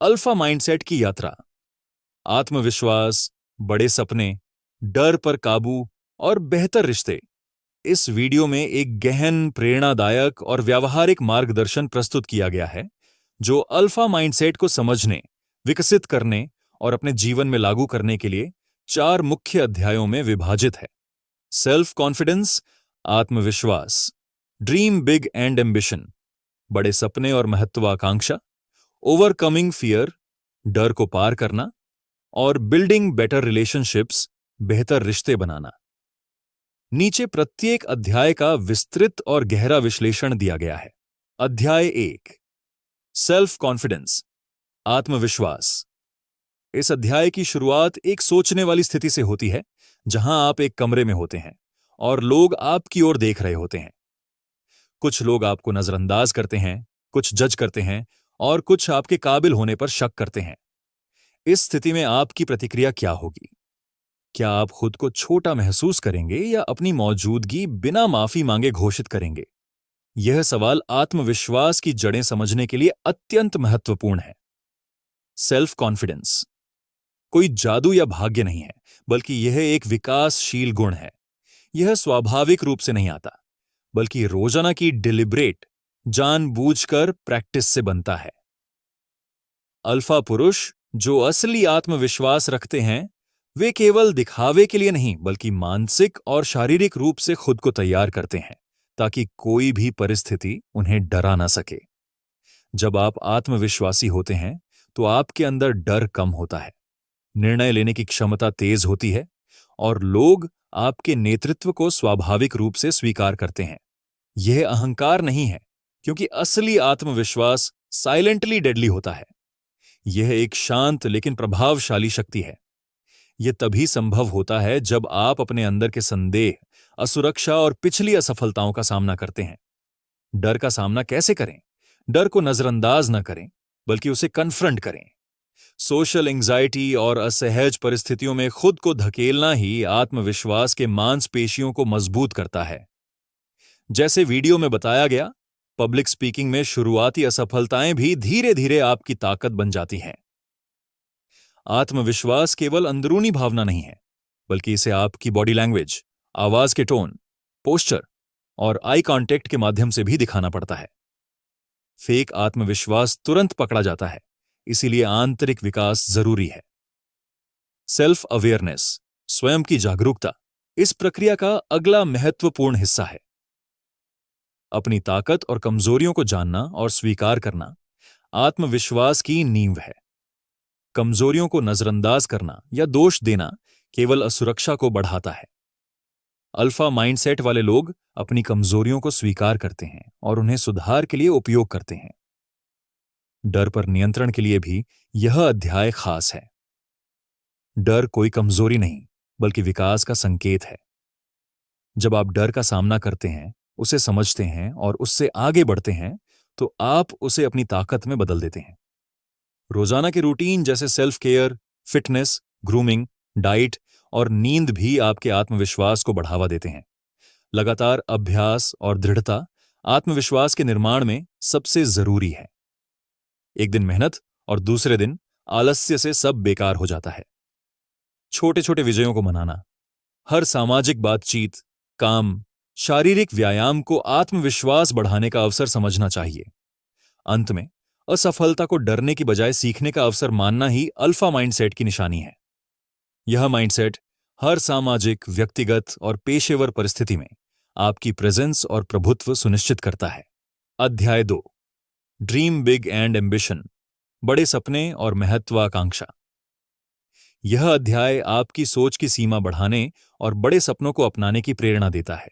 Alpha mindset की यात्रा। आत्मविश्वास, बड़े सपने, डर पर काबू और बेहतर रिश्ते। इस वीडियो में एक गहन, प्रेरणादायक और व्यावहारिक मार्गदर्शन प्रस्तुत किया गया है जो अल्फा माइंडसेट को समझने, विकसित करने और अपने जीवन में लागू करने के लिए 4 मुख्य अध्यायों में विभाजित है। सेल्फ कॉन्फिडेंस, आत्मविश्वास, ड्रीम बिग एंड एम्बिशन, बड़े सपने और महत्वाकांक्षा, ओवरकमिंग फियर, डर को पार करना, और बिल्डिंग बेटर रिलेशनशिप्स, बेहतर रिश्ते बनाना। नीचे प्रत्येक अध्याय का विस्तृत और गहरा विश्लेषण दिया गया है। अध्याय 1, सेल्फ कॉन्फिडेंस, आत्मविश्वास। इस अध्याय की शुरुआत एक सोचने वाली स्थिति से होती है जहां आप एक कमरे में होते हैं और लोग आपकी ओर देख रहे होते हैं। कुछ लोग आपको नजरअंदाज करते हैं, कुछ जज करते हैं और कुछ आपके काबिल होने पर शक करते हैं। इस स्थिति में आपकी प्रतिक्रिया क्या होगी? क्या आप खुद को छोटा महसूस करेंगे या अपनी मौजूदगी बिना माफी मांगे घोषित करेंगे? यह सवाल आत्मविश्वास की जड़ें समझने के लिए अत्यंत महत्वपूर्ण है। सेल्फ कॉन्फिडेंस कोई जादू या भाग्य नहीं है, बल्कि यह एक विकासशील गुण है। यह स्वाभाविक रूप से नहीं आता, बल्कि रोजाना की डिलिब्रेट, जानबूझकर प्रैक्टिस से बनता है। अल्फा पुरुष जो असली आत्मविश्वास रखते हैं, वे केवल दिखावे के लिए नहीं, बल्कि मानसिक और शारीरिक रूप से खुद को तैयार करते हैं ताकि कोई भी परिस्थिति उन्हें डरा ना सके। जब आप आत्मविश्वासी होते हैं तो आपके अंदर डर कम होता है, निर्णय लेने की क्षमता तेज होती है और लोग आपके नेतृत्व को स्वाभाविक रूप से स्वीकार करते हैं। यह अहंकार नहीं है, क्योंकि असली आत्मविश्वास साइलेंटली डेडली होता है। यह एक शांत लेकिन प्रभावशाली शक्ति है। यह तभी संभव होता है जब आप अपने अंदर के संदेह, असुरक्षा और पिछली असफलताओं का सामना करते हैं। डर का सामना कैसे करें? डर को नजरअंदाज न करें, बल्कि उसे कन्फ्रंट करें। सोशल एंग्जाइटी और असहज परिस्थितियों में खुद को धकेलना ही आत्मविश्वास के मांसपेशियों को मजबूत करता है। जैसे वीडियो में बताया गया, पब्लिक स्पीकिंग में शुरुआती असफलताएं भी धीरे धीरे आपकी ताकत बन जाती हैं। आत्मविश्वास केवल अंदरूनी भावना नहीं है, बल्कि इसे आपकी बॉडी लैंग्वेज, आवाज के टोन, पोस्चर और आई कांटेक्ट के माध्यम से भी दिखाना पड़ता है। फेक आत्मविश्वास तुरंत पकड़ा जाता है, इसीलिए आंतरिक विकास जरूरी है। सेल्फ अवेयरनेस, स्वयं की जागरूकता, इस प्रक्रिया का अगला महत्वपूर्ण हिस्सा है। अपनी ताकत और कमजोरियों को जानना और स्वीकार करना आत्मविश्वास की नींव है। कमजोरियों को नजरअंदाज करना या दोष देना केवल असुरक्षा को बढ़ाता है। अल्फा माइंडसेट वाले लोग अपनी कमजोरियों को स्वीकार करते हैं और उन्हें सुधार के लिए उपयोग करते हैं। डर पर नियंत्रण के लिए भी यह अध्याय खास है। डर कोई कमजोरी नहीं, बल्कि विकास का संकेत है। जब आप डर का सामना करते हैं, उसे समझते हैं और उससे आगे बढ़ते हैं, तो आप उसे अपनी ताकत में बदल देते हैं। रोजाना के रूटीन जैसे self care, fitness, grooming, diet और नींद भी आपके आत्मविश्वास को बढ़ावा देते हैं। लगातार अभ्यास और दृढ़ता आत्मविश्वास के निर्माण में सबसे जरूरी है। एक दिन मेहनत और दूसरे दिन आलस्य से सब बेकार हो जाता है। छोटे छोटे विजयों को मनाना, हर सामाजिक बातचीत, काम, शारीरिक व्यायाम को आत्मविश्वास बढ़ाने का अवसर समझना चाहिए। अंत में असफलता को डरने की बजाय सीखने का अवसर मानना ही अल्फा माइंडसेट की निशानी है। यह माइंडसेट हर सामाजिक, व्यक्तिगत और पेशेवर परिस्थिति में आपकी प्रेजेंस और प्रभुत्व सुनिश्चित करता है। अध्याय 2, ड्रीम बिग एंड एम्बिशन, बड़े सपने और महत्वाकांक्षा। यह अध्याय आपकी सोच की सीमा बढ़ाने और बड़े सपनों को अपनाने की प्रेरणा देता है।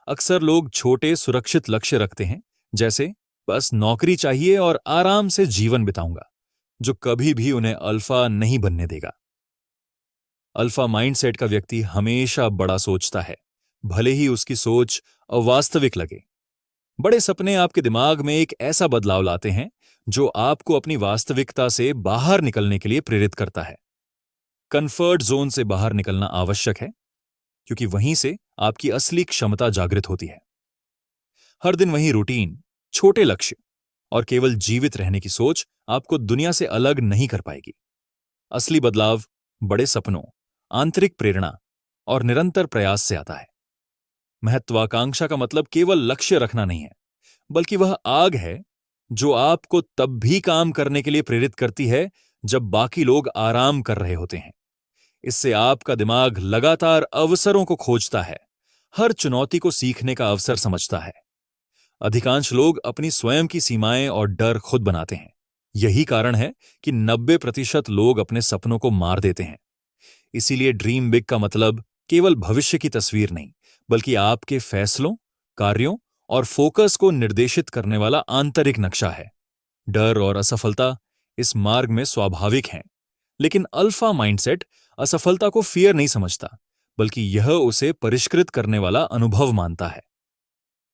अक्सर लोग छोटे सुरक्षित लक्ष्य रखते हैं, जैसे बस नौकरी चाहिए और आराम से जीवन बिताऊंगा, जो कभी भी उन्हें अल्फा नहीं बनने देगा। अल्फा माइंडसेट का व्यक्ति हमेशा बड़ा सोचता है, भले ही उसकी सोच अवास्तविक लगे। बड़े सपने आपके दिमाग में एक ऐसा बदलाव लाते हैं जो आपको अपनी वास्तविकता से बाहर निकलने के लिए प्रेरित करता है। कंफर्ट जोन से बाहर निकलना आवश्यक है, क्योंकि वहीं से आपकी असली क्षमता जागृत होती है। हर दिन वही रूटीन, छोटे लक्ष्य और केवल जीवित रहने की सोच आपको दुनिया से अलग नहीं कर पाएगी। असली बदलाव बड़े सपनों, आंतरिक प्रेरणा और निरंतर प्रयास से आता है। महत्वाकांक्षा का मतलब केवल लक्ष्य रखना नहीं है, बल्कि वह आग है जो आपको तब भी काम करने के लिए प्रेरित करती है जब बाकी लोग आराम कर रहे होते हैं। इससे आपका दिमाग लगातार अवसरों को खोजता है, हर चुनौती को सीखने का अवसर समझता है। अधिकांश लोग अपनी स्वयं की सीमाएं और डर खुद बनाते हैं। यही कारण है कि 90% लोग अपने सपनों को मार देते हैं। इसीलिए ड्रीम बिग का मतलब केवल भविष्य की तस्वीर नहीं, बल्कि आपके फैसलों, कार्यों और फोकस को निर्देशित करने वाला आंतरिक नक्शा है। डर और असफलता इस मार्ग में स्वाभाविक हैं, लेकिन अल्फा माइंडसेट असफलता को फियर नहीं समझता, बल्कि यह उसे परिष्कृत करने वाला अनुभव मानता है।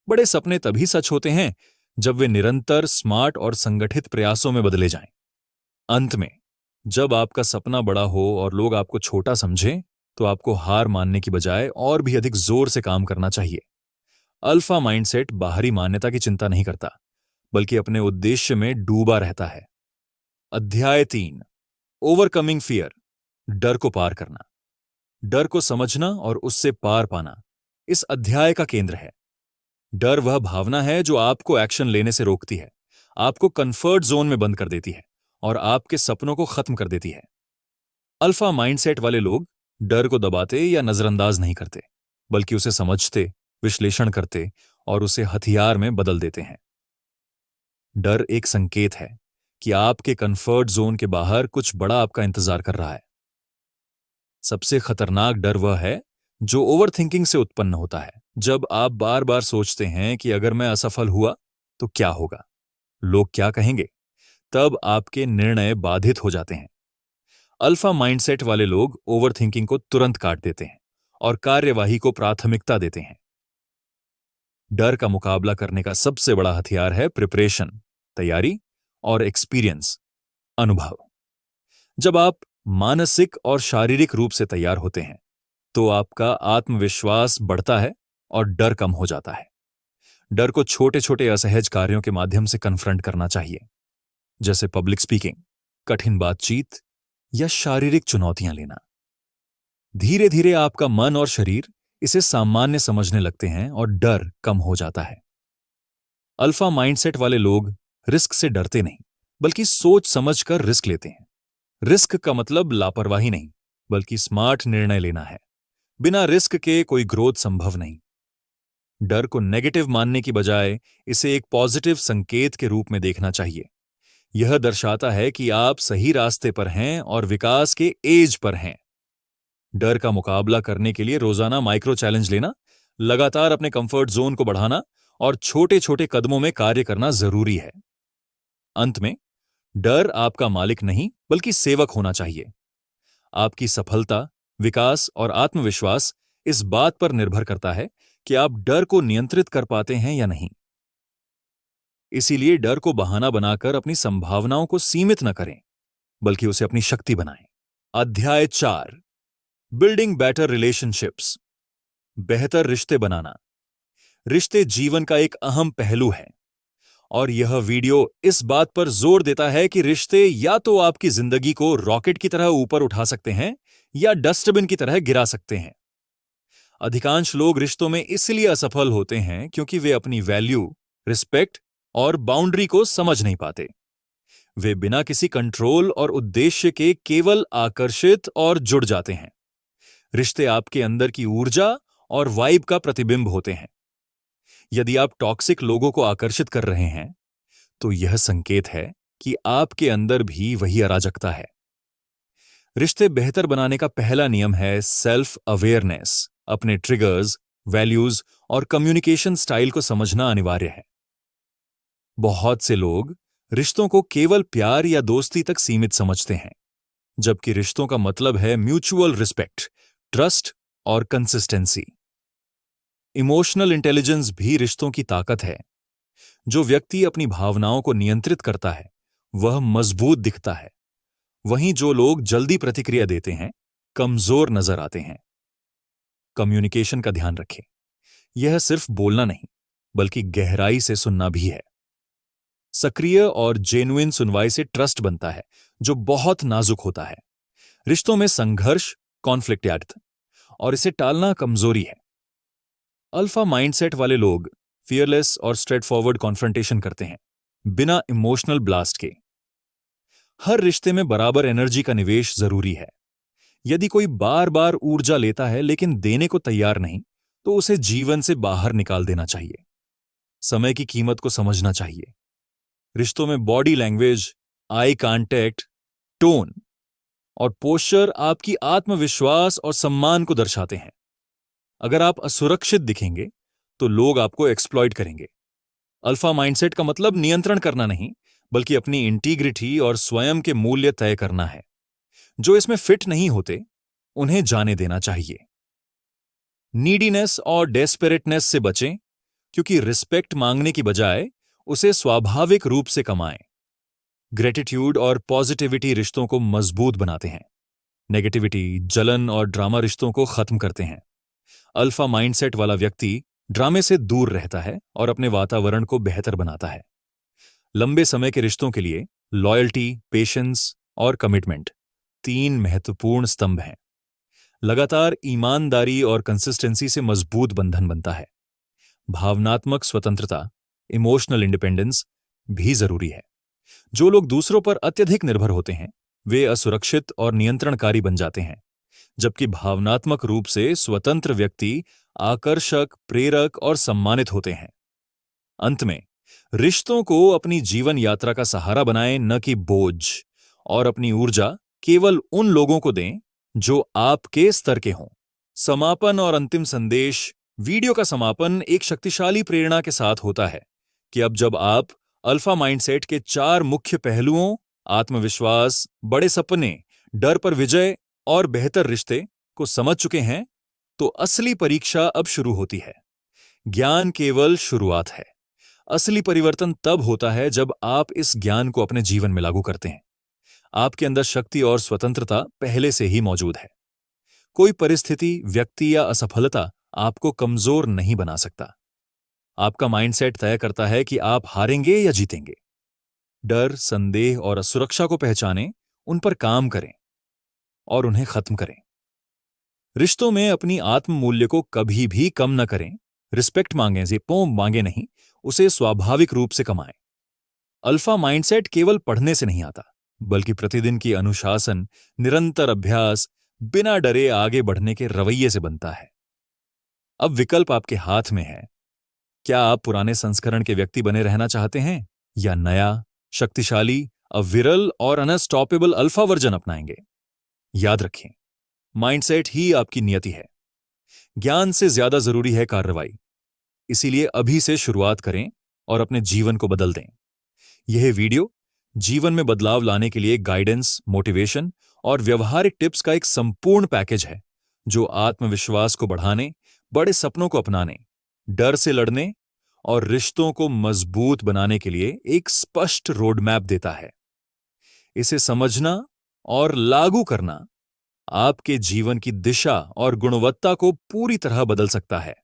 बड़े सपने तभी सच होते हैं जब वे निरंतर, स्मार्ट और संगठित प्रयासों में बदले जाएं। अंत में, जब आपका सपना बड़ा हो और लोग आपको छोटा समझें, तो आपको हार मानने की बजाय और भी अधिक जोर से काम करना चाहिए। अल्फा माइंडसेट बाहरी मान्यता की चिंता नहीं करता, बल्कि अपने उद्देश्य में डूबा रहता है। अध्याय 3, ओवरकमिंग फियर, डर को पार करना। डर को समझना और उससे पार पाना इस अध्याय का केंद्र है। डर वह भावना है जो आपको एक्शन लेने से रोकती है, आपको कंफर्ट जोन में बंद कर देती है और आपके सपनों को खत्म कर देती है। अल्फा माइंडसेट वाले लोग डर को दबाते या नजरअंदाज नहीं करते, बल्कि उसे समझते, विश्लेषण करते और उसे हथियार में बदल देते हैं। डर एक संकेत है कि आपके कंफर्ट जोन के बाहर कुछ बड़ा आपका इंतजार कर रहा है। सबसे खतरनाक डर वह है जो ओवरथिंकिंग से उत्पन्न होता है। जब आप बार बार सोचते हैं कि अगर मैं असफल हुआ तो क्या होगा, लोग क्या कहेंगे, तब आपके निर्णय बाधित हो जाते हैं। अल्फा माइंडसेट वाले लोग ओवरथिंकिंग को तुरंत काट देते हैं और कार्यवाही को प्राथमिकता देते हैं। डर का मुकाबला करने का सबसे बड़ा हथियार है प्रिपरेशन, तैयारी, और एक्सपीरियंस, अनुभव। जब आप मानसिक और शारीरिक रूप से तैयार होते हैं, तो आपका आत्मविश्वास बढ़ता है और डर कम हो जाता है। डर को छोटे छोटे असहज कार्यों के माध्यम से कन्फ्रंट करना चाहिए, जैसे पब्लिक स्पीकिंग, कठिन बातचीत या शारीरिक चुनौतियां लेना। धीरे धीरे आपका मन और शरीर इसे सामान्य समझने लगते हैं और डर कम हो जाता है। अल्फा माइंडसेट वाले लोग रिस्क से डरते नहीं, बल्कि सोच समझकर रिस्क लेते हैं। रिस्क का मतलब लापरवाही नहीं, बल्कि स्मार्ट निर्णय लेना है। बिना रिस्क के कोई ग्रोथ संभव नहीं। डर को नेगेटिव मानने की बजाय इसे एक पॉजिटिव संकेत के रूप में देखना चाहिए। यह दर्शाता है कि आप सही रास्ते पर हैं और विकास के एज पर हैं। डर का मुकाबला करने के लिए रोजाना माइक्रो चैलेंज लेना, लगातार अपने कंफर्ट जोन को बढ़ाना और छोटे छोटे कदमों में कार्य करना जरूरी है। अंत में, डर आपका मालिक नहीं, बल्कि सेवक होना चाहिए। आपकी सफलता, विकास और आत्मविश्वास इस बात पर निर्भर करता है कि आप डर को नियंत्रित कर पाते हैं या नहीं। इसीलिए डर को बहाना बनाकर अपनी संभावनाओं को सीमित न करें, बल्कि उसे अपनी शक्ति बनाएं। अध्याय 4, बिल्डिंग बेटर रिलेशनशिप्स, बेहतर रिश्ते बनाना। रिश्ते जीवन का एक अहम पहलू है और यह वीडियो इस बात पर जोर देता है कि रिश्ते या तो आपकी जिंदगी को रॉकेट की तरह ऊपर उठा सकते हैं या डस्टबिन की तरह गिरा सकते हैं। अधिकांश लोग रिश्तों में इसलिए असफल होते हैं क्योंकि वे अपनी वैल्यू, रिस्पेक्ट और बाउंड्री को समझ नहीं पाते। वे बिना किसी कंट्रोल और उद्देश्य के केवल आकर्षित और जुड़ जाते हैं। रिश्ते आपके अंदर की ऊर्जा और वाइब का प्रतिबिंब होते हैं। यदि आप टॉक्सिक लोगों को आकर्षित कर रहे हैं, तो यह संकेत है कि आपके अंदर भी वही अराजकता है। रिश्ते बेहतर बनाने का पहला नियम है सेल्फ अवेयरनेस। अपने ट्रिगर्स, वैल्यूज और कम्युनिकेशन स्टाइल को समझना अनिवार्य है। बहुत से लोग रिश्तों को केवल प्यार या दोस्ती तक सीमित समझते हैं, जबकि रिश्तों का मतलब है म्यूचुअल रिस्पेक्ट, ट्रस्ट और कंसिस्टेंसी। इमोशनल इंटेलिजेंस भी रिश्तों की ताकत है। जो व्यक्ति अपनी भावनाओं को नियंत्रित करता है, वह मजबूत दिखता है। वहीं जो लोग जल्दी प्रतिक्रिया देते हैं, कमजोर नजर आते हैं। कम्युनिकेशन का ध्यान रखें। यह सिर्फ बोलना नहीं, बल्कि गहराई से सुनना भी है। सक्रिय और जेन्युइन सुनवाई से ट्रस्ट बनता है, जो बहुत नाजुक होता है। रिश्तों में संघर्ष कॉन्फ्लिक्ट यार्थ और इसे टालना कमजोरी है। अल्फा माइंडसेट वाले लोग फियरलेस और स्ट्रेट फॉरवर्ड कॉन्फ्रंटेशन करते हैं, बिना इमोशनल ब्लास्ट के। हर रिश्ते में बराबर एनर्जी का निवेश जरूरी है। यदि कोई बार बार ऊर्जा लेता है लेकिन देने को तैयार नहीं, तो उसे जीवन से बाहर निकाल देना चाहिए। समय की कीमत को समझना चाहिए। रिश्तों में body language, eye contact, tone और पोस्चर आपकी आत्मविश्वास और सम्मान को दर्शाते हैं। अगर आप असुरक्षित दिखेंगे तो लोग आपको एक्सप्लॉइट करेंगे। अल्फा माइंडसेट का मतलब नियंत्रण करना नहीं, बल्कि अपनी इंटीग्रिटी और स्वयं के मूल्य तय करना है। जो इसमें फिट नहीं होते, उन्हें जाने देना चाहिए। नीडीनेस और डेस्परेटनेस से बचें, क्योंकि रिस्पेक्ट मांगने की बजाय उसे स्वाभाविक रूप से कमाएं। ग्रेटिट्यूड और पॉजिटिविटी रिश्तों को मजबूत बनाते हैं। नेगेटिविटी, जलन और ड्रामा रिश्तों को खत्म करते हैं। अल्फा माइंडसेट वाला व्यक्ति ड्रामे से दूर रहता है और अपने वातावरण को बेहतर बनाता है। लंबे समय के रिश्तों के लिए लॉयल्टी, पेशेंस और कमिटमेंट 3 महत्वपूर्ण स्तंभ हैं। लगातार ईमानदारी और कंसिस्टेंसी से मजबूत बंधन बनता है। भावनात्मक स्वतंत्रता, इमोशनल इंडिपेंडेंस भी जरूरी है। जो लोग दूसरों पर अत्यधिक निर्भर होते हैं, वे असुरक्षित और नियंत्रणकारी बन जाते हैं, जबकि भावनात्मक रूप से स्वतंत्र व्यक्ति आकर्षक, प्रेरक और सम्मानित होते हैं। अंत में, रिश्तों को अपनी जीवन यात्रा का सहारा बनाएं, न कि बोझ, और अपनी ऊर्जा केवल उन लोगों को दें जो आपके स्तर के हों। समापन और अंतिम संदेश। वीडियो का समापन एक शक्तिशाली प्रेरणा के साथ होता है कि अब जब आप अल्फा माइंडसेट के 4 मुख्य पहलुओं आत्मविश्वास, बड़े सपने, डर पर विजय और बेहतर रिश्ते को समझ चुके हैं, तो असली परीक्षा अब शुरू होती है। ज्ञान केवल शुरुआत है। असली परिवर्तन तब होता है जब आप इस ज्ञान को अपने जीवन में लागू करते हैं। आपके अंदर शक्ति और स्वतंत्रता पहले से ही मौजूद है। कोई परिस्थिति, व्यक्ति या असफलता आपको कमजोर नहीं बना सकता। आपका माइंडसेट तय करता है कि आप हारेंगे या जीतेंगे। डर, संदेह और असुरक्षा को पहचानें, उन पर काम करें और उन्हें खत्म करें। रिश्तों में अपनी आत्म मूल्य को कभी भी कम न करें। रिस्पेक्ट मांगें, पोम मांगे नहीं, उसे स्वाभाविक रूप से कमाएं। अल्फा माइंडसेट केवल पढ़ने से नहीं आता, बल्कि प्रतिदिन की अनुशासन, निरंतर अभ्यास, बिना डरे आगे बढ़ने के रवैये से बनता है। अब विकल्प आपके हाथ में है। क्या आप पुराने संस्करण के व्यक्ति बने रहना चाहते हैं, या नया, शक्तिशाली, अविरल और अनस्टॉपेबल अल्फा वर्जन अपनाएंगे? याद रखें, माइंडसेट ही आपकी नियति है। ज्ञान से ज्यादा जरूरी है कार्रवाई। इसीलिए अभी से शुरुआत करें और अपने जीवन को बदल दें। यह वीडियो जीवन में बदलाव लाने के लिए गाइडेंस, मोटिवेशन और व्यवहारिक टिप्स का एक संपूर्ण पैकेज है, जो आत्मविश्वास को बढ़ाने, बड़े सपनों को अपनाने, डर से लड़ने और रिश्तों को मजबूत बनाने के लिए एक स्पष्ट रोड मैप देता है। इसे समझना और लागू करना आपके जीवन की दिशा और गुणवत्ता को पूरी तरह बदल सकता है।